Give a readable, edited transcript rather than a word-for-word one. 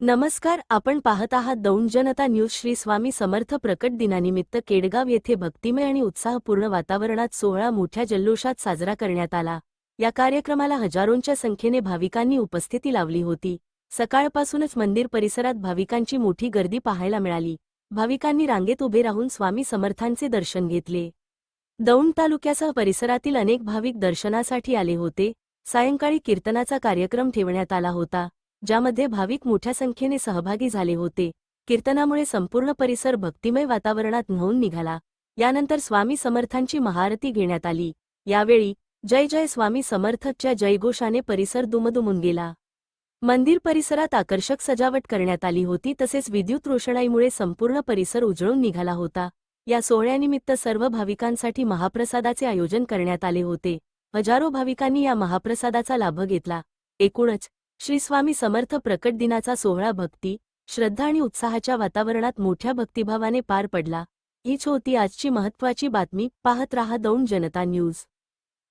नमस्कार, आपण पाहत आहात दौंड जनता न्यूज. श्री स्वामी समर्थ प्रकट दिनानिमित्त केडगाव येथे भक्तिमय आणि उत्साहपूर्ण वातावरणात सोहळा मोठ्या जल्लोषात साजरा करण्यात आला. या कार्यक्रमाला हजारोंच्या संख्येने भाविकांनी उपस्थिती लावली होती. सकाळपासूनच मंदिर परिसरात भाविकांची मोठी गर्दी पाहायला मिळाली. भाविकांनी रांगेत उभे राहून स्वामी समर्थांचे दर्शन घेतले. दौंड तालुक्यासह परिसरातील अनेक भाविक दर्शनासाठी आले होते. सायंकाळी कीर्तनाचा कार्यक्रम ठेवण्यात आला होता, ज्यामध्ये भाविक मोठ्या संख्येने सहभागी झाले होते. कीर्तनामुळे संपूर्ण परिसर भक्तिमय वातावरणात न्हाऊन निघाला. यानंतर स्वामी समर्थांची महाआरती घेण्यात आली. यावेळी जय जय स्वामी समर्थच्या जयघोषाने परिसर दुमदुमून गेला. मंदिर परिसरात आकर्षक सजावट करण्यात आली होती, तसेच विद्युत रोषणाईमुळे संपूर्ण परिसर उजळून निघाला होता. या सोहळ्यानिमित्त सर्व भाविकांसाठी महाप्रसादाचे आयोजन करण्यात आले होते. हजारो भाविकांनी या महाप्रसादाचा लाभ घेतला. एकूणच श्री स्वामी समर्थ प्रकट दिनाचा सोहळा भक्ती, श्रद्धा आणि उत्साहाच्या वातावरणात मोठ्या भक्तिभावाने पार पडला. हीच होती आजची महत्त्वाची बातमी. पाहत रहा दौंड जनता न्यूज.